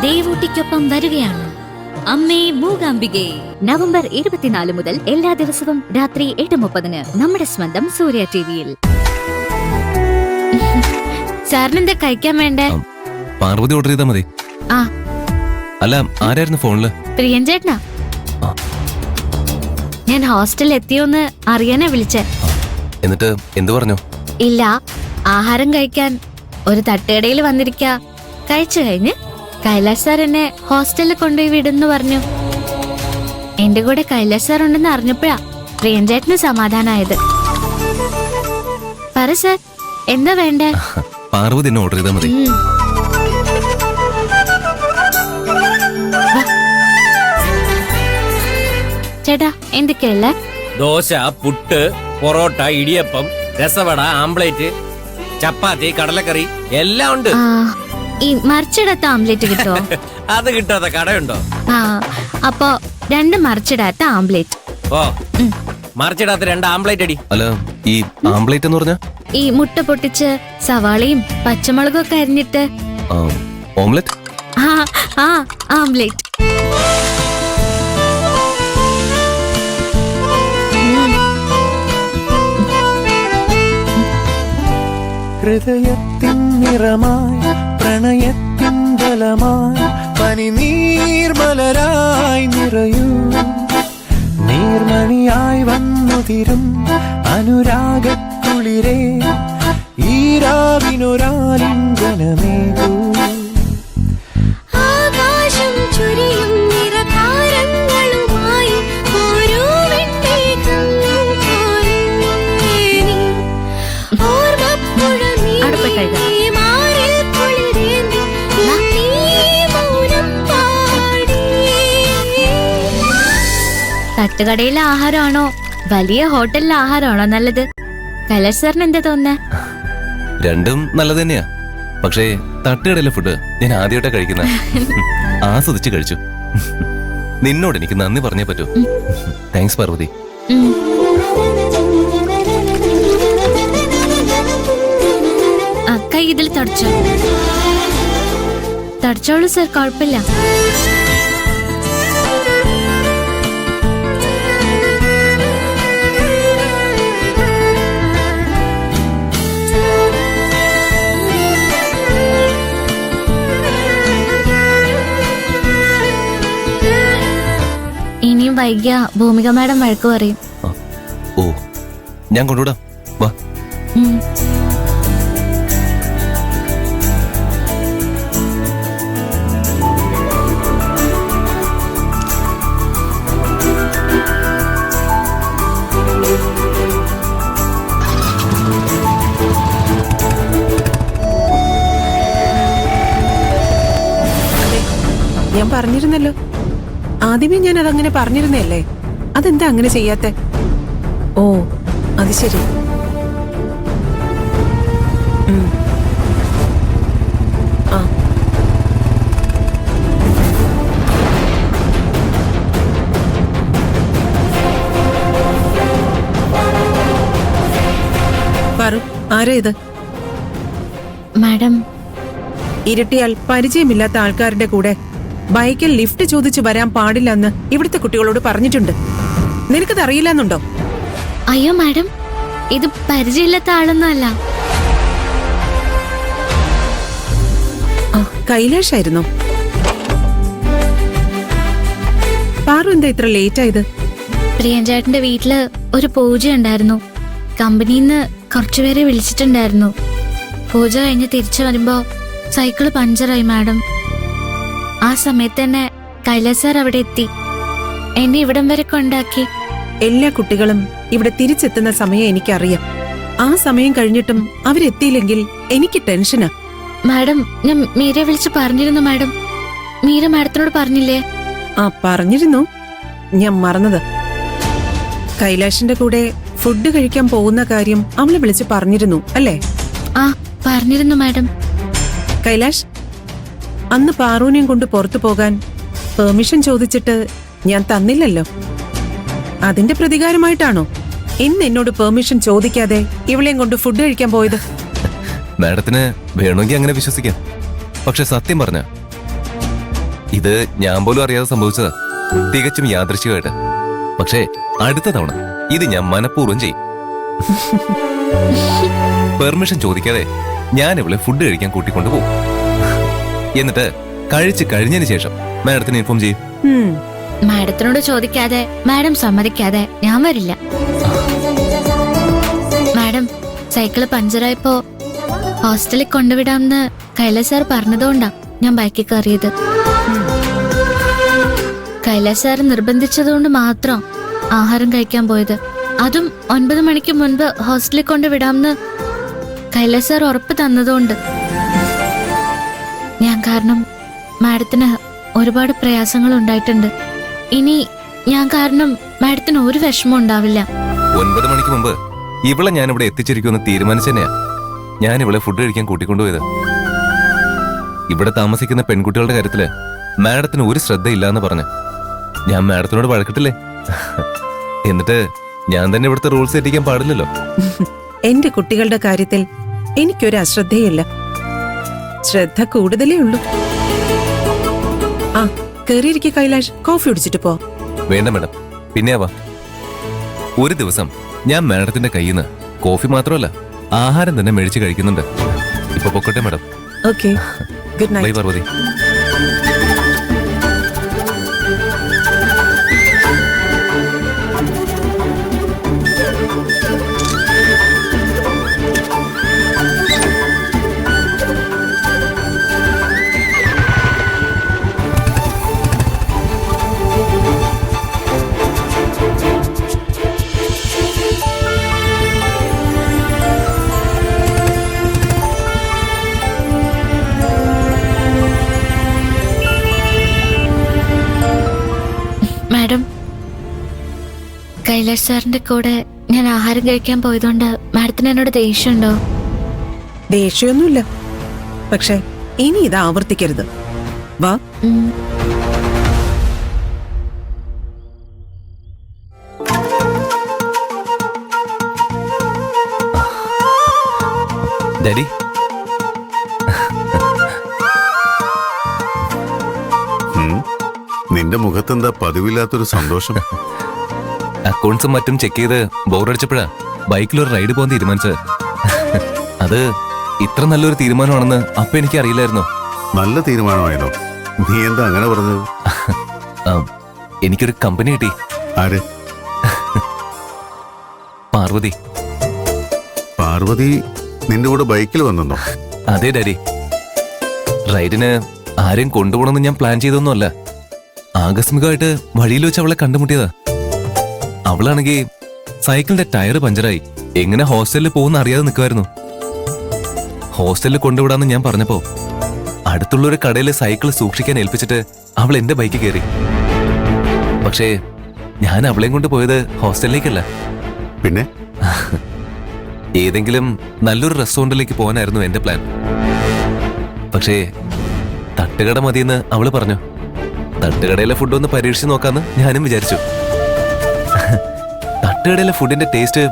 ദേവൂട്ടിക്കൊപ്പം വരികയാണ് അമ്മേ മൂകാംബികെ. നവംബർ 24 മുതൽ എല്ലാ ദിവസവും രാത്രി 8:30 നമ്മുടെ സ്വന്തം സൂര്യ ടിവിയിൽ. സാറിനെന്താ കഴിക്കാൻ വേണ്ടേ? പാർവതി ഓർഡർ ചെയ്താ മതി. ആ അല്ല, ആരായിരുന്നു ഫോണില്? പ്രിയൻ ചേട്ടനാ. ഞാൻ ഹോസ്റ്റലിൽ എത്തിയോന്ന് അറിയാനാ വിളിച്ചേ. എന്നിട്ട് എന്തു പറഞ്ഞു? ഇല്ല, ആഹാരം കഴിക്കാൻ ഒരു തട്ടുകടയിൽ വന്നിരിക്ക. കഴിച്ചു കഴിഞ്ഞ് കൈലാഷ് സാർ എന്നെ ഹോസ്റ്റലിൽ കൊണ്ടുപോയി വിടുന്നു പറഞ്ഞു. എന്റെ കൂടെ കൈലാഷ് സാർ ഉണ്ടെന്ന് അറിഞ്ഞപ്പോഴാ പ്രിയൻ ചേട്ടന് സമാധാനായത്. പറ സാർ, എന്താ വേണ്ടേ? പാർവതി എന്നെ ഓർഡർ ചെയ്താ മതി. ചേട്ടാ, എന്തൊക്കെയല്ലേ? ദോശ, പുട്ട്, പൊറോട്ട, ഇടിയപ്പം, രസവട, ആംപ്ലേറ്റ്, ചപ്പാത്തി, കടലക്കറി എല്ലാം ഉണ്ട്. ഈ മറിച്ചിടാത്ത ആംപ്ലേറ്റ് കിട്ടുമോ? അത് കിട്ടാത്ത കടയുണ്ടോ? ആ, അപ്പൊ 2 മറിച്ചിടാത്ത ആംപ്ലേറ്റ്. ഓ, മറിച്ചിടാത്ത 2 ആംപ്ലേറ്റ് അടി. അല്ല, ഈ ആംപ്ലേറ്റ് എന്ന് പറഞ്ഞാ? ഈ മുട്ട പൊട്ടിച്ച് സവാളയും പച്ചമുളകും ഒക്കെ അരിഞ്ഞിട്ട് ഓംലെറ്റ്. ആ ആംപ്ലേറ്റ്. ഹൃദയത്തിൻ നിറമായി പ്രണയത്തിൻ ബലമായി പനിനീർമലരായി നിറയൂ, നീർമണിയായി വന്നുതിരും അനുരാഗക്കുളിരേ, ഈരാവിനൊരാലിംഗനമേകൂ. തട്ടുകടയിലെ ആഹാരമാണോ വലിയ ഹോട്ടലിലെ ആഹാരമാണോ നല്ലത്? കൈലാഷ് സാറിന് എന്താ തോന്നുന്നേ? രണ്ടും നല്ലത് തന്നെയാ. പക്ഷേ തട്ടുകടയിലെ ഫുഡ് ഞാൻ ആദ്യമായിട്ടാ കഴിക്കുന്ന. ആസ്വദിച്ച് കഴിച്ചു. നിന്നോട് എനിക്ക് നന്ദി പറഞ്ഞേ പറ്റൂ. താങ്ക്സ് പാർവതി. കൈ ഇതിൽ തുടച്ചോളൂ സാർ, കുഴപ്പമില്ല. ഇനിയും വൈകിയ ഭൂമിക മാഡം വഴക്ക് പറയും. ഓ, ഞാൻ കൊണ്ടുവിടാം, വാ. ഞാൻ പറഞ്ഞിരുന്നല്ലോ, ആദ്യമേ ഞാൻ അതങ്ങനെ പറഞ്ഞിരുന്നല്ലേ. അതെന്താ അങ്ങനെ ചെയ്യാത്തെ? ഓ, അത് ശരി. ആ, പറ, ആരാ ഇത്? മാഡം, ഇരട്ടിയാൽ പരിചയമില്ലാത്ത ആൾക്കാരുടെ കൂടെ ബൈക്കിൽ ലിഫ്റ്റ് ചോദിച്ചു വരാൻ പാടില്ലെന്ന് ഇവിടുത്തെ കുട്ടികളോട് പറഞ്ഞിട്ടുണ്ട്. നിനക്കത് അറിയില്ലെന്നുണ്ടോ? അയ്യോ മാഡം, ഇത് പരിചയമില്ലാത്ത ആളൊന്നും അല്ല. കൈലാഷ് ആയിരുന്നോ? പാറു എന്താ ഇത്ര ലേറ്റ് ആയത്? പ്രിയൻ ചേട്ടന്റെ വീട്ടില് ഒരു പൂജ ഉണ്ടായിരുന്നു. കമ്പനിന്ന് കുറച്ചുപേരെ വിളിച്ചിട്ടുണ്ടായിരുന്നു. പൂജ കഴിഞ്ഞ് തിരിച്ചു വരുമ്പോ സൈക്കിള് പഞ്ചറായി മാഡം. ആ സമയത്ത് തന്നെ കൈലാസ് സാർ അവിടെ എത്തി, എന്നെ ഇവിടം വരെ കൊണ്ടാക്കി. എല്ലാ കുട്ടികളും ഇവിടെ തിരിച്ചെത്തുന്ന സമയം എനിക്കറിയാം. ആ സമയം കഴിഞ്ഞിട്ടും അവരെത്തിയില്ലെങ്കിൽ എനിക്ക് ടെൻഷനാ. മാഡം, ഞാൻ മീരയെ വിളിച്ച് പറഞ്ഞിരുന്നു മാഡം. മീര മാഡത്തിനോട് പറഞ്ഞില്ലേ? ആ, പറഞ്ഞിരുന്നു. ഞാൻ മറന്നത്. കൈലാഷിന്റെ കൂടെ ഫുഡ് കഴിക്കാൻ പോകുന്ന കാര്യം അവളെ വിളിച്ച് പറഞ്ഞിരുന്നു അല്ലേ? ആ, പറഞ്ഞിരുന്നു മാഡം. കൈലാഷ്, അന്ന് പാറൂനെയും കൊണ്ട് പുറത്തു പോകാൻ പെർമിഷൻ ചോദിച്ചിട്ട് ഞാൻ തന്നില്ലല്ലോ. അതിന്റെ പ്രതികാരമായിട്ടാണോ ഇന്ന് എന്നോട് പെർമിഷൻ ചോദിക്കാതെ ഇവളെയും കൊണ്ട് ഫുഡ് കഴിക്കാൻ പോയത്? മാഡത്തിന് വേണമെങ്കിൽ അങ്ങനെ വിശ്വസിക്കാം. പക്ഷെ സത്യം പറഞ്ഞ ഇത് ഞാൻ പോലും അറിയാതെ സംഭവിച്ചതാ, തികച്ചും യാദൃശ്ചികമായിട്ട്. പക്ഷേ അടുത്ത തവണ ഇത് ഞാൻ മനഃപൂർവ്വം ചെയ്യും. പെർമിഷൻ ചോദിക്കാതെ ഞാൻ ഇവളെ ഫുഡ് കഴിക്കാൻ കൂട്ടിക്കൊണ്ടു പോകും. എന്നിട്ട് കഴിച്ചു കഴിഞ്ഞതിന് ശേഷം മാഡത്തിന് ഇൻഫോം ചെയ്യും. മാഡത്തിനോട് ചോദിക്കാതെ മാഡം സമ്മതിക്കാതെ ഞാൻ വരില്ല. മാഡം സൈക്കിള് പഞ്ചറായപ്പോ ഹോസ്റ്റലിൽ കൊണ്ടുവിടാമെന്ന് കൈലാസ് സാർ പറഞ്ഞതുകൊണ്ടാ ഞാൻ ബൈക്കിൽ കയറിയത്. കൈലാസ് സാർ നിർബന്ധിച്ചതുകൊണ്ട് മാത്രം ആഹാരം കഴിക്കാൻ പോയത്. അതും 9 മണിക്ക് മുൻപ് ഹോസ്റ്റലിൽ കൊണ്ടുവിടാമെന്ന് കൈലാസ് സാർ ഉറപ്പ് തന്നതുകൊണ്ട്. ഞാൻ കാരണം മാഡത്തിന് ഒരുപാട് പ്രയാസങ്ങൾ ഉണ്ടായിട്ടുണ്ട്. ഇനി ഞാൻ കാരണം മാഡത്തിന് ഒരു വിഷമം ഉണ്ടാവില്ല. 9 മണിക്ക് മുമ്പ് ഇവളെ ഞാൻ ഇവിടെ എത്തിച്ചിരിക്കുമെന്ന് തീരുമാനിച്ചെന്നെയാ ഞാൻ ഇവളെ ഫുഡ് കഴിക്കാൻ കൂട്ടിക്കൊണ്ടുപോയത്. ഇവിടെ താമസിക്കുന്ന പെൺകുട്ടികളുടെ കാര്യത്തില് മാഡത്തിന് ഒരു ശ്രദ്ധയില്ലാന്ന് പറഞ്ഞ് ഞാൻ മാഡത്തിനോട് വഴക്കിട്ടില്ലേ? എന്നിട്ട് ഞാൻ തന്നെ ഇവിടുത്തെ റൂൾസ് തെറ്റിക്കാൻ പാടില്ലല്ലോ. എന്റെ കുട്ടികളുടെ കാര്യത്തിൽ എനിക്കൊരു അശ്രദ്ധയില്ല, ശ്രദ്ധ കൂടുതലേ ഉള്ളൂ. ആ കേറിയിരിക്കെ കൈലാഷ്, കോഫി കുടിച്ചിട്ട് പോ. വേണ്ട മാഡം, പിന്നെ ആവാ. ഒരു ദിവസം ഞാൻ മാഡത്തിന്റെ കയ്യിൽ നിന്ന് കോഫി മാത്രമല്ല ആഹാരം തന്നെ മേടിച്ച് കഴിക്കുന്നുണ്ട്. ഇപ്പൊ പൊക്കോട്ടെ madam. Okay, good bye night. Parvathi. Madam, Kailash സാറിന്റെ കൂടെ ഞാൻ ആഹാരം കഴിക്കാൻ പോയതുകൊണ്ട് മാഡത്തിന് എന്നോട് ദേഷ്യമുണ്ടോ? ദേഷ്യമൊന്നുമില്ല, പക്ഷെ ഇനി ഇത് ആവർത്തിക്കരുത്. വാ. ഉം. ഡാഡി, നിന്റെ മുഖത്തെന്താ പതിവില്ലാത്തൊരു സന്തോഷം? അക്കൗണ്ട്സും മറ്റും ചെക്ക് ചെയ്ത് ബോറടിച്ചപ്പോഴാ ബൈക്കിലൊരു റൈഡ് പോകാൻ തീരുമാനിച്ചത്. അത് ഇത്ര നല്ലൊരു തീരുമാനമാണെന്ന് അപ്പൊ എനിക്ക് അറിയില്ലായിരുന്നു. നല്ല തീരുമാനമായല്ലോ. നീ എന്താ അങ്ങനെ പറഞ്ഞത്? എനിക്കൊരു കമ്പനി കിട്ടി. ആര്? പാർവതി. പാർവതി നിന്റെ കൂടെ ബൈക്കിൽ വന്നെന്നോ? അതെ ഡാഡി. റൈഡിന് ആരെയും കൊണ്ടുപോകണമെന്ന് ഞാൻ പ്ലാൻ ചെയ്തൊന്നുമല്ല. ആകസ്മികമായിട്ട് വഴിയിൽ വെച്ച് അവളെ കണ്ടുമുട്ടിയതാ. അവളാണെങ്കിൽ സൈക്കിളിന്റെ ടയർ പഞ്ചറായി എങ്ങനെ ഹോസ്റ്റലിൽ പോകുന്ന അറിയാതെ നിൽക്കുമായിരുന്നു. ഹോസ്റ്റലിൽ കൊണ്ടുവിടാന്ന് ഞാൻ പറഞ്ഞപ്പോ അടുത്തുള്ളൊരു കടയിൽ സൈക്കിൾ സൂക്ഷിക്കാൻ ഏൽപ്പിച്ചിട്ട് അവൾ എന്റെ ബൈക്ക് കയറി. പക്ഷേ ഞാൻ അവളെയും കൊണ്ട് പോയത് ഹോസ്റ്റലിലേക്കല്ല. പിന്നെ ഏതെങ്കിലും നല്ലൊരു റെസ്റ്റോറന്റിലേക്ക് പോകാനായിരുന്നു എന്റെ പ്ലാൻ. പക്ഷേ തട്ടുകട മതിയെന്ന് അവള് പറഞ്ഞു. തട്ടുകടയിലെ ഫുഡ് ഒന്ന് പരീക്ഷിച്ച് നോക്കാന്ന് ഞാനും വിചാരിച്ചു. തട്ടുകടയിലെ ഫുഡിന്റെ ടേസ്റ്റ്